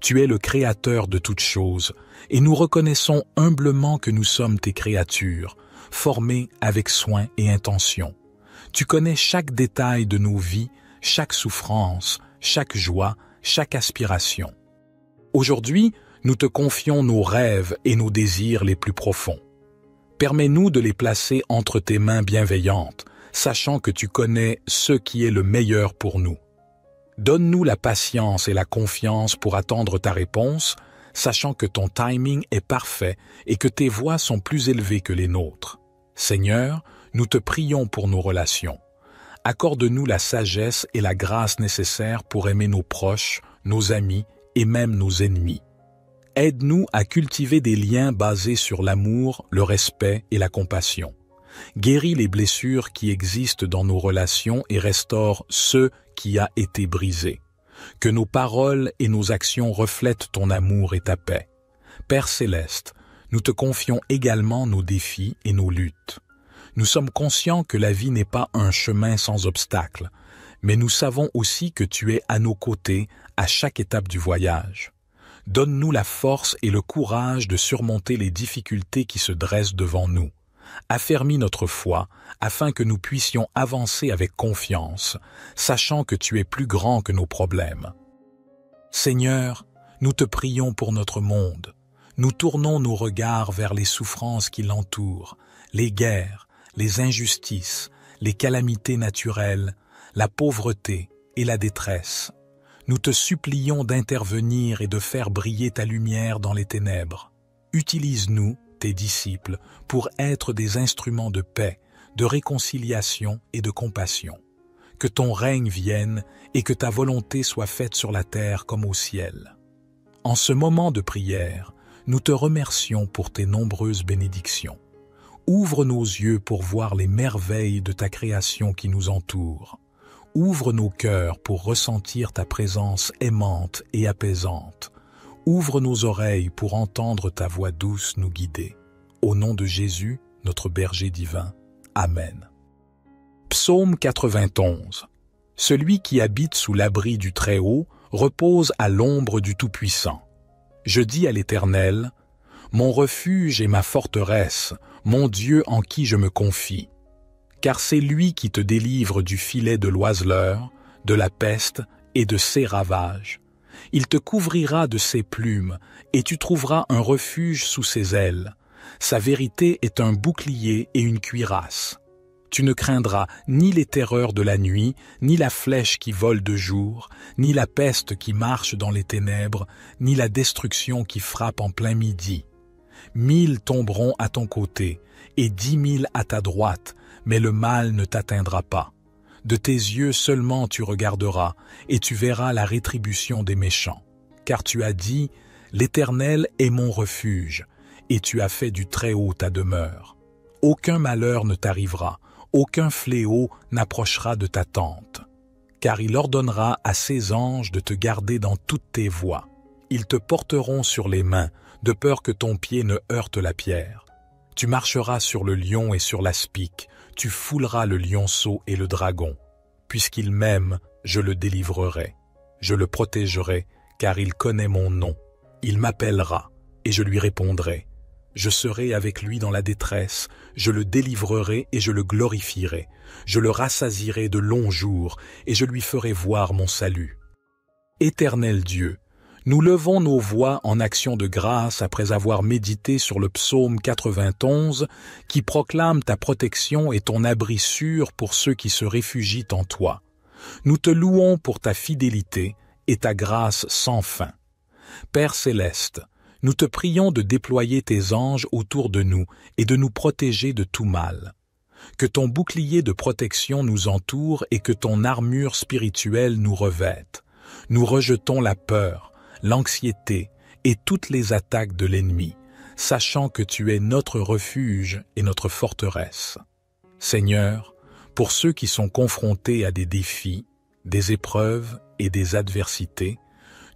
Tu es le Créateur de toutes choses, et nous reconnaissons humblement que nous sommes tes créatures, formées avec soin et intention. Tu connais chaque détail de nos vies, chaque souffrance, chaque joie, chaque aspiration. Aujourd'hui, nous te confions nos rêves et nos désirs les plus profonds. Permets-nous de les placer entre tes mains bienveillantes, sachant que tu connais ce qui est le meilleur pour nous. Donne-nous la patience et la confiance pour attendre ta réponse, sachant que ton timing est parfait et que tes voies sont plus élevées que les nôtres. Seigneur, nous te prions pour nos relations. Accorde-nous la sagesse et la grâce nécessaires pour aimer nos proches, nos amis et même nos ennemis. Aide-nous à cultiver des liens basés sur l'amour, le respect et la compassion. Guéris les blessures qui existent dans nos relations et restaure ce qui a été brisé. Que nos paroles et nos actions reflètent ton amour et ta paix. Père céleste, nous te confions également nos défis et nos luttes. Nous sommes conscients que la vie n'est pas un chemin sans obstacles, mais nous savons aussi que tu es à nos côtés à chaque étape du voyage. Donne-nous la force et le courage de surmonter les difficultés qui se dressent devant nous. Affermis notre foi afin que nous puissions avancer avec confiance, sachant que tu es plus grand que nos problèmes. Seigneur, nous te prions pour notre monde. Nous tournons nos regards vers les souffrances qui l'entourent, les guerres, les injustices, les calamités naturelles, la pauvreté et la détresse. Nous te supplions d'intervenir et de faire briller ta lumière dans les ténèbres. Utilise-nous, tes disciples, pour être des instruments de paix, de réconciliation et de compassion. Que ton règne vienne et que ta volonté soit faite sur la terre comme au ciel. En ce moment de prière, nous te remercions pour tes nombreuses bénédictions. Ouvre nos yeux pour voir les merveilles de ta création qui nous entoure. Ouvre nos cœurs pour ressentir ta présence aimante et apaisante. Ouvre nos oreilles pour entendre ta voix douce nous guider. Au nom de Jésus, notre berger divin. Amen. Psaume 91. Celui qui habite sous l'abri du Très-Haut repose à l'ombre du Tout-Puissant. Je dis à l'Éternel, mon refuge et ma forteresse, mon Dieu en qui je me confie. Car c'est lui qui te délivre du filet de l'oiseleur, de la peste et de ses ravages. Il te couvrira de ses plumes, et tu trouveras un refuge sous ses ailes. Sa vérité est un bouclier et une cuirasse. Tu ne craindras ni les terreurs de la nuit, ni la flèche qui vole de jour, ni la peste qui marche dans les ténèbres, ni la destruction qui frappe en plein midi. 1000 tomberont à ton côté, et 10 000 à ta droite, mais le mal ne t'atteindra pas. De tes yeux seulement tu regarderas, et tu verras la rétribution des méchants. Car tu as dit, « L'Éternel est mon refuge », et tu as fait du Très-Haut ta demeure. Aucun malheur ne t'arrivera, aucun fléau n'approchera de ta tente. Car il ordonnera à ses anges de te garder dans toutes tes voies. Ils te porteront sur les mains, de peur que ton pied ne heurte la pierre. Tu marcheras sur le lion et sur l'aspic, tu fouleras le lionceau et le dragon. Puisqu'il m'aime, je le délivrerai. Je le protégerai, car il connaît mon nom. Il m'appellera, et je lui répondrai. Je serai avec lui dans la détresse, je le délivrerai et je le glorifierai. Je le rassasierai de longs jours, et je lui ferai voir mon salut. Éternel Dieu, nous levons nos voix en action de grâce après avoir médité sur le psaume 91 qui proclame ta protection et ton abri sûr pour ceux qui se réfugient en toi. Nous te louons pour ta fidélité et ta grâce sans fin. Père céleste, nous te prions de déployer tes anges autour de nous et de nous protéger de tout mal. Que ton bouclier de protection nous entoure et que ton armure spirituelle nous revête. Nous rejetons la peur, l'anxiété et toutes les attaques de l'ennemi, sachant que tu es notre refuge et notre forteresse. Seigneur, pour ceux qui sont confrontés à des défis, des épreuves et des adversités,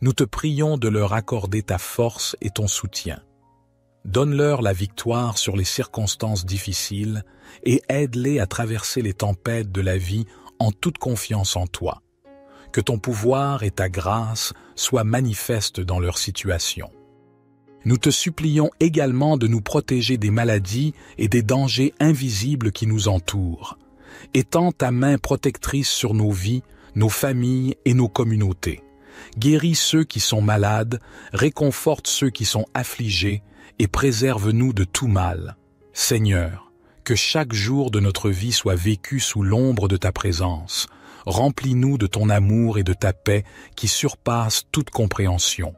nous te prions de leur accorder ta force et ton soutien. Donne-leur la victoire sur les circonstances difficiles et aide-les à traverser les tempêtes de la vie en toute confiance en toi. Que ton pouvoir et ta grâce soient manifestes dans leur situation. Nous te supplions également de nous protéger des maladies et des dangers invisibles qui nous entourent. Étends ta main protectrice sur nos vies, nos familles et nos communautés. Guéris ceux qui sont malades, réconforte ceux qui sont affligés et préserve-nous de tout mal. Seigneur, que chaque jour de notre vie soit vécu sous l'ombre de ta présence. Remplis-nous de ton amour et de ta paix qui surpassent toute compréhension.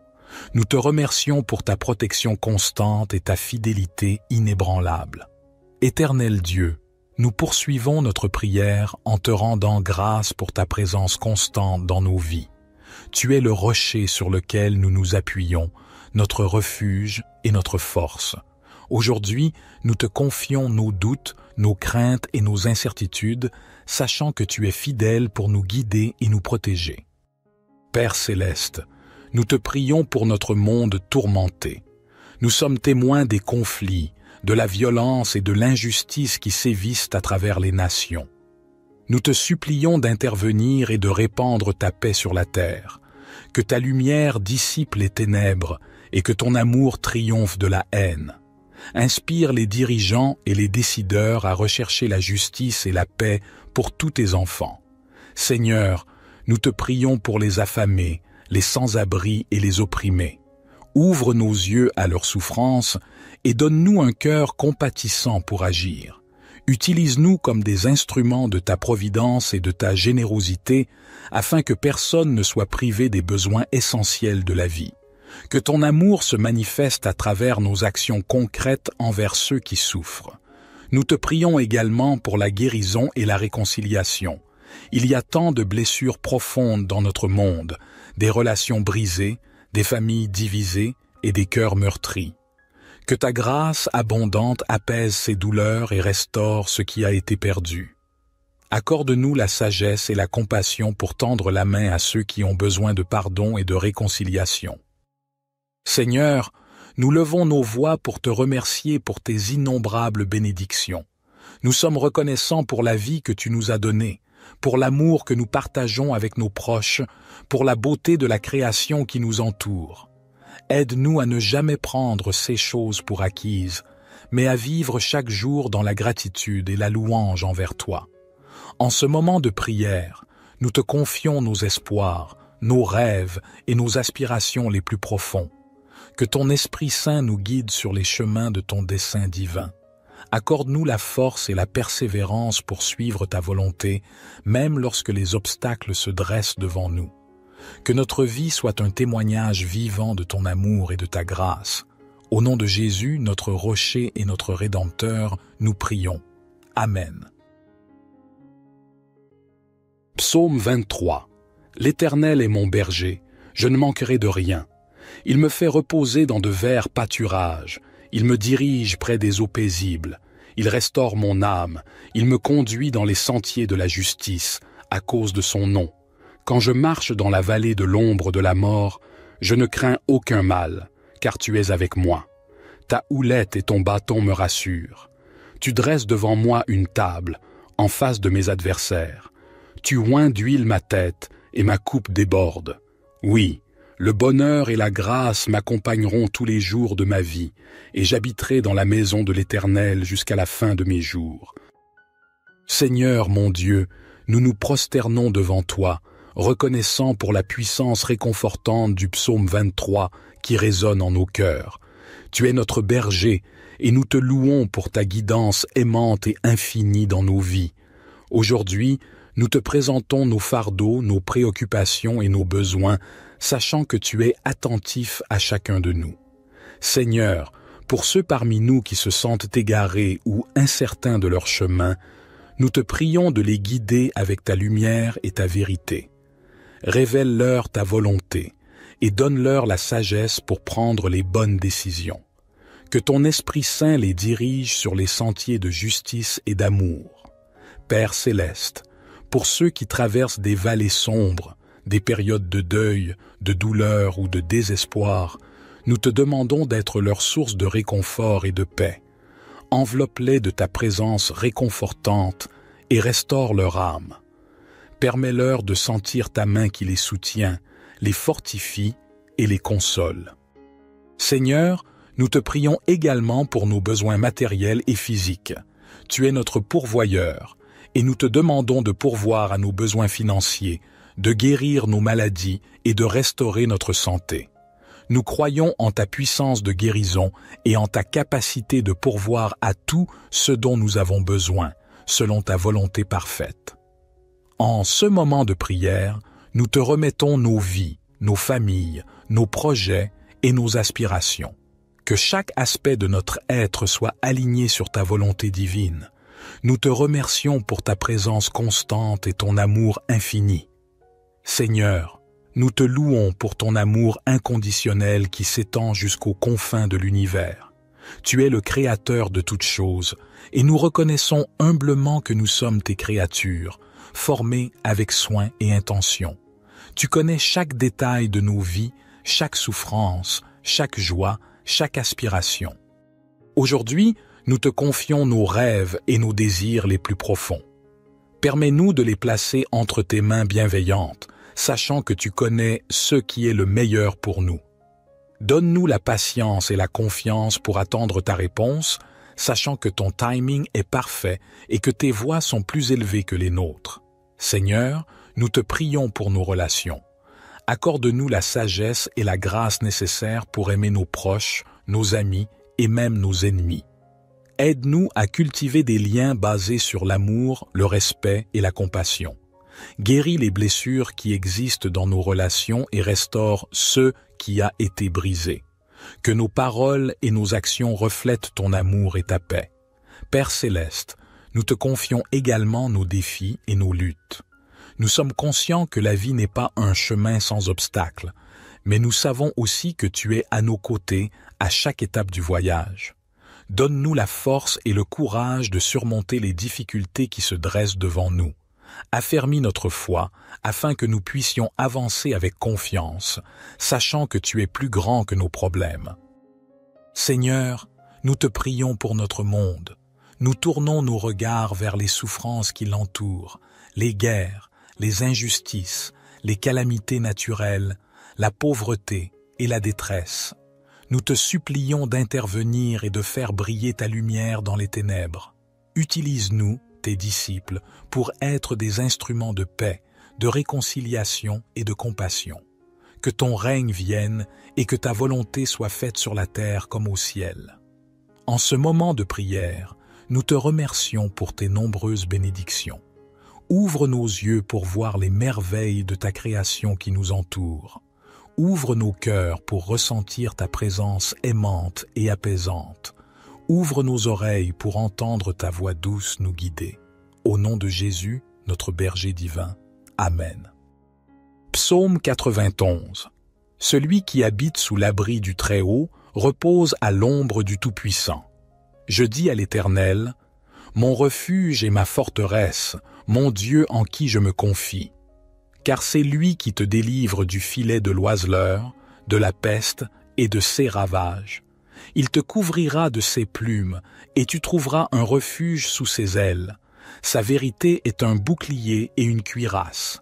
Nous te remercions pour ta protection constante et ta fidélité inébranlable. Éternel Dieu, nous poursuivons notre prière en te rendant grâce pour ta présence constante dans nos vies. Tu es le rocher sur lequel nous nous appuyons, notre refuge et notre force. Aujourd'hui, nous te confions nos doutes, nos craintes et nos incertitudes, sachant que tu es fidèle pour nous guider et nous protéger. Père céleste, nous te prions pour notre monde tourmenté. Nous sommes témoins des conflits, de la violence et de l'injustice qui sévissent à travers les nations. Nous te supplions d'intervenir et de répandre ta paix sur la terre, que ta lumière dissipe les ténèbres et que ton amour triomphe de la haine. Inspire les dirigeants et les décideurs à rechercher la justice et la paix pour tous tes enfants. Seigneur, nous te prions pour les affamés, les sans-abri et les opprimés. Ouvre nos yeux à leur souffrance et donne-nous un cœur compatissant pour agir. Utilise-nous comme des instruments de ta providence et de ta générosité afin que personne ne soit privé des besoins essentiels de la vie. Que ton amour se manifeste à travers nos actions concrètes envers ceux qui souffrent. Nous te prions également pour la guérison et la réconciliation. Il y a tant de blessures profondes dans notre monde, des relations brisées, des familles divisées et des cœurs meurtris. Que ta grâce abondante apaise ces douleurs et restaure ce qui a été perdu. Accorde-nous la sagesse et la compassion pour tendre la main à ceux qui ont besoin de pardon et de réconciliation. Seigneur, nous levons nos voix pour te remercier pour tes innombrables bénédictions. Nous sommes reconnaissants pour la vie que tu nous as donnée, pour l'amour que nous partageons avec nos proches, pour la beauté de la création qui nous entoure. Aide-nous à ne jamais prendre ces choses pour acquises, mais à vivre chaque jour dans la gratitude et la louange envers toi. En ce moment de prière, nous te confions nos espoirs, nos rêves et nos aspirations les plus profonds. Que ton Esprit Saint nous guide sur les chemins de ton dessein divin. Accorde-nous la force et la persévérance pour suivre ta volonté, même lorsque les obstacles se dressent devant nous. Que notre vie soit un témoignage vivant de ton amour et de ta grâce. Au nom de Jésus, notre rocher et notre Rédempteur, nous prions. Amen. Psaume 23. L'Éternel est mon berger, je ne manquerai de rien. Il me fait reposer dans de verts pâturages. Il me dirige près des eaux paisibles. Il restaure mon âme. Il me conduit dans les sentiers de la justice, à cause de son nom. Quand je marche dans la vallée de l'ombre de la mort, je ne crains aucun mal, car tu es avec moi. Ta houlette et ton bâton me rassurent. Tu dresses devant moi une table, en face de mes adversaires. Tu oins d'huile ma tête, et ma coupe déborde. Oui, le bonheur et la grâce m'accompagneront tous les jours de ma vie, et j'habiterai dans la maison de l'Éternel jusqu'à la fin de mes jours. Seigneur mon Dieu, nous nous prosternons devant toi, reconnaissant pour la puissance réconfortante du psaume 23 qui résonne en nos cœurs. Tu es notre berger, et nous te louons pour ta guidance aimante et infinie dans nos vies. Aujourd'hui, nous te présentons nos fardeaux, nos préoccupations et nos besoins, sachant que tu es attentif à chacun de nous. Seigneur, pour ceux parmi nous qui se sentent égarés ou incertains de leur chemin, nous te prions de les guider avec ta lumière et ta vérité. Révèle-leur ta volonté et donne-leur la sagesse pour prendre les bonnes décisions. Que ton Esprit Saint les dirige sur les sentiers de justice et d'amour. Père céleste, pour ceux qui traversent des vallées sombres, des périodes de deuil, de douleur ou de désespoir, nous te demandons d'être leur source de réconfort et de paix. Enveloppe-les de ta présence réconfortante et restaure leur âme. Permets-leur de sentir ta main qui les soutient, les fortifie et les console. Seigneur, nous te prions également pour nos besoins matériels et physiques. Tu es notre pourvoyeur, et nous te demandons de pourvoir à nos besoins financiers, de guérir nos maladies et de restaurer notre santé. Nous croyons en ta puissance de guérison et en ta capacité de pourvoir à tout ce dont nous avons besoin, selon ta volonté parfaite. En ce moment de prière, nous te remettons nos vies, nos familles, nos projets et nos aspirations. Que chaque aspect de notre être soit aligné sur ta volonté divine. Nous te remercions pour ta présence constante et ton amour infini. Seigneur, nous te louons pour ton amour inconditionnel qui s'étend jusqu'aux confins de l'univers. Tu es le Créateur de toutes choses, et nous reconnaissons humblement que nous sommes tes créatures, formées avec soin et intention. Tu connais chaque détail de nos vies, chaque souffrance, chaque joie, chaque aspiration. Aujourd'hui, nous te confions nos rêves et nos désirs les plus profonds. Permets-nous de les placer entre tes mains bienveillantes, sachant que tu connais ce qui est le meilleur pour nous. Donne-nous la patience et la confiance pour attendre ta réponse, sachant que ton timing est parfait et que tes voies sont plus élevées que les nôtres. Seigneur, nous te prions pour nos relations. Accorde-nous la sagesse et la grâce nécessaires pour aimer nos proches, nos amis et même nos ennemis. Aide-nous à cultiver des liens basés sur l'amour, le respect et la compassion. Guéris les blessures qui existent dans nos relations et restaure ce qui a été brisé. Que nos paroles et nos actions reflètent ton amour et ta paix. Père céleste, nous te confions également nos défis et nos luttes. Nous sommes conscients que la vie n'est pas un chemin sans obstacles, mais nous savons aussi que tu es à nos côtés à chaque étape du voyage. Donne-nous la force et le courage de surmonter les difficultés qui se dressent devant nous. Affermis notre foi afin que nous puissions avancer avec confiance, sachant que tu es plus grand que nos problèmes. Seigneur, nous te prions pour notre monde. Nous tournons nos regards vers les souffrances qui l'entourent, les guerres, les injustices, les calamités naturelles, la pauvreté et la détresse. Nous te supplions d'intervenir et de faire briller ta lumière dans les ténèbres. Utilise-nous, tes disciples, pour être des instruments de paix, de réconciliation et de compassion. Que ton règne vienne et que ta volonté soit faite sur la terre comme au ciel. En ce moment de prière, nous te remercions pour tes nombreuses bénédictions. Ouvre nos yeux pour voir les merveilles de ta création qui nous entoure. Ouvre nos cœurs pour ressentir ta présence aimante et apaisante. Ouvre nos oreilles pour entendre ta voix douce nous guider. Au nom de Jésus, notre berger divin. Amen. Psaume 91. Celui qui habite sous l'abri du Très-Haut repose à l'ombre du Tout-Puissant. Je dis à l'Éternel, mon refuge et ma forteresse, mon Dieu en qui je me confie. Car c'est lui qui te délivre du filet de l'oiseleur, de la peste et de ses ravages. Il te couvrira de ses plumes, et tu trouveras un refuge sous ses ailes. Sa vérité est un bouclier et une cuirasse.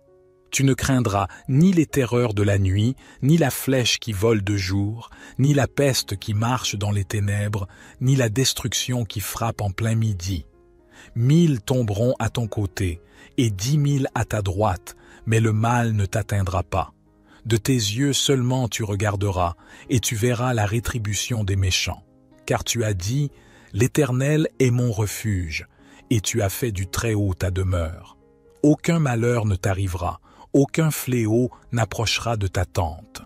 Tu ne craindras ni les terreurs de la nuit, ni la flèche qui vole de jour, ni la peste qui marche dans les ténèbres, ni la destruction qui frappe en plein midi. 1000 tomberont à ton côté, et 10 000 à ta droite, mais le mal ne t'atteindra pas. De tes yeux seulement tu regarderas, et tu verras la rétribution des méchants. Car tu as dit, l'Éternel est mon refuge, et tu as fait du Très-Haut ta demeure. Aucun malheur ne t'arrivera, aucun fléau n'approchera de ta tente.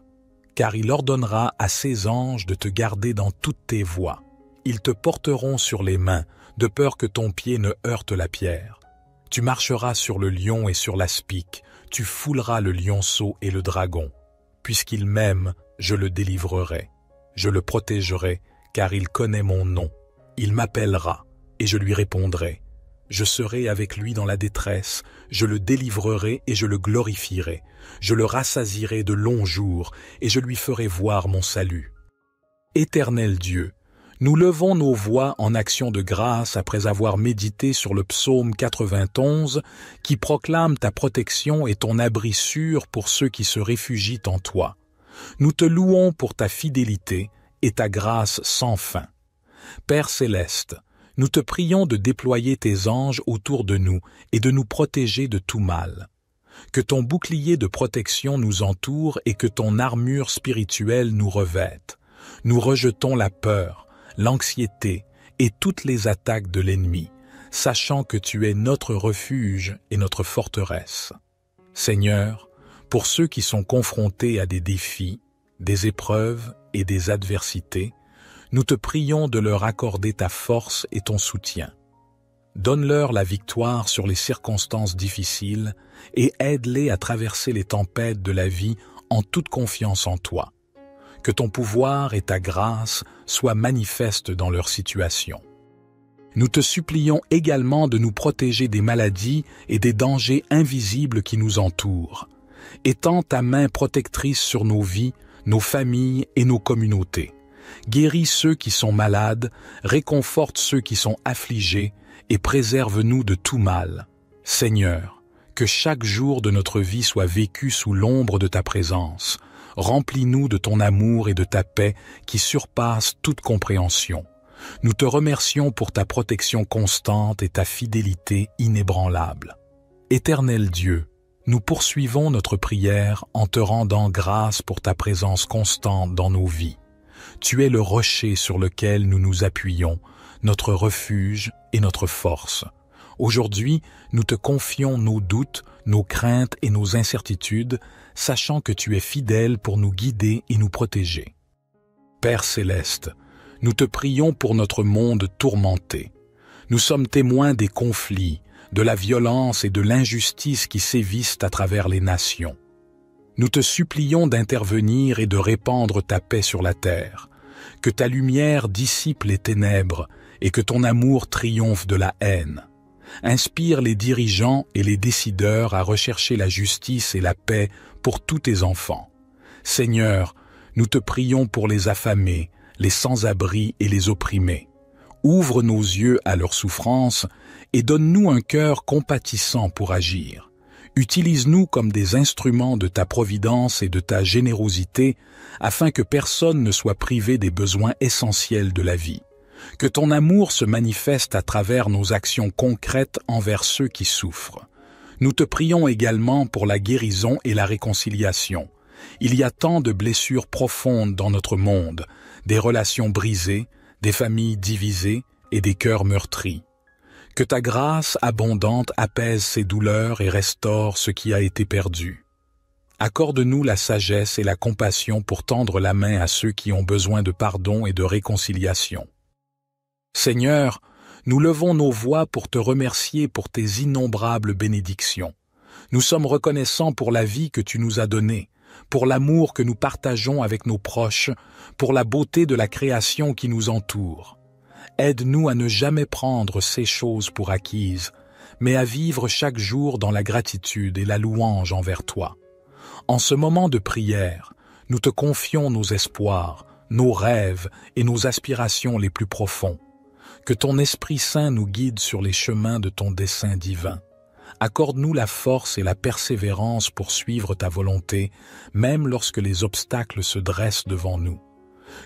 Car il ordonnera à ses anges de te garder dans toutes tes voies. Ils te porteront sur les mains, de peur que ton pied ne heurte la pierre. Tu marcheras sur le lion et sur l'aspic, tu fouleras le lionceau et le dragon. Puisqu'il m'aime, je le délivrerai. Je le protégerai, car il connaît mon nom. Il m'appellera, et je lui répondrai. Je serai avec lui dans la détresse, je le délivrerai et je le glorifierai. Je le rassasierai de longs jours, et je lui ferai voir mon salut. Éternel Dieu, nous levons nos voix en action de grâce après avoir médité sur le psaume 91 qui proclame ta protection et ton abri sûr pour ceux qui se réfugient en toi. Nous te louons pour ta fidélité et ta grâce sans fin. Père céleste, nous te prions de déployer tes anges autour de nous et de nous protéger de tout mal. Que ton bouclier de protection nous entoure et que ton armure spirituelle nous revête. Nous rejetons la peur, l'anxiété et toutes les attaques de l'ennemi, sachant que tu es notre refuge et notre forteresse. Seigneur, pour ceux qui sont confrontés à des défis, des épreuves et des adversités, nous te prions de leur accorder ta force et ton soutien. Donne-leur la victoire sur les circonstances difficiles et aide-les à traverser les tempêtes de la vie en toute confiance en toi. Que ton pouvoir et ta grâce soient manifestes dans leur situation. Nous te supplions également de nous protéger des maladies et des dangers invisibles qui nous entourent. Étends ta main protectrice sur nos vies, nos familles et nos communautés. Guéris ceux qui sont malades, réconforte ceux qui sont affligés et préserve-nous de tout mal. Seigneur, que chaque jour de notre vie soit vécu sous l'ombre de ta présence. Remplis-nous de ton amour et de ta paix qui surpassent toute compréhension. Nous te remercions pour ta protection constante et ta fidélité inébranlable. Éternel Dieu, nous poursuivons notre prière en te rendant grâce pour ta présence constante dans nos vies. Tu es le rocher sur lequel nous nous appuyons, notre refuge et notre force. Aujourd'hui, nous te confions nos doutes, nos craintes et nos incertitudes, sachant que tu es fidèle pour nous guider et nous protéger. Père céleste, nous te prions pour notre monde tourmenté. Nous sommes témoins des conflits, de la violence et de l'injustice qui sévissent à travers les nations. Nous te supplions d'intervenir et de répandre ta paix sur la terre, que ta lumière dissipe les ténèbres et que ton amour triomphe de la haine. Inspire les dirigeants et les décideurs à rechercher la justice et la paix pour tous tes enfants. Seigneur, nous te prions pour les affamés, les sans-abri et les opprimés. Ouvre nos yeux à leurs souffrances et donne-nous un cœur compatissant pour agir. Utilise-nous comme des instruments de ta providence et de ta générosité afin que personne ne soit privé des besoins essentiels de la vie. Que ton amour se manifeste à travers nos actions concrètes envers ceux qui souffrent. Nous te prions également pour la guérison et la réconciliation. Il y a tant de blessures profondes dans notre monde, des relations brisées, des familles divisées et des cœurs meurtris. Que ta grâce abondante apaise ces douleurs et restaure ce qui a été perdu. Accorde-nous la sagesse et la compassion pour tendre la main à ceux qui ont besoin de pardon et de réconciliation. Seigneur, nous levons nos voix pour te remercier pour tes innombrables bénédictions. Nous sommes reconnaissants pour la vie que tu nous as donnée, pour l'amour que nous partageons avec nos proches, pour la beauté de la création qui nous entoure. Aide-nous à ne jamais prendre ces choses pour acquises, mais à vivre chaque jour dans la gratitude et la louange envers toi. En ce moment de prière, nous te confions nos espoirs, nos rêves et nos aspirations les plus profonds. Que ton Esprit Saint nous guide sur les chemins de ton dessein divin. Accorde-nous la force et la persévérance pour suivre ta volonté, même lorsque les obstacles se dressent devant nous.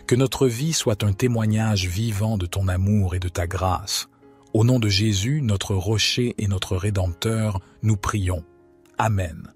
Que notre vie soit un témoignage vivant de ton amour et de ta grâce. Au nom de Jésus, notre rocher et notre Rédempteur, nous prions. Amen.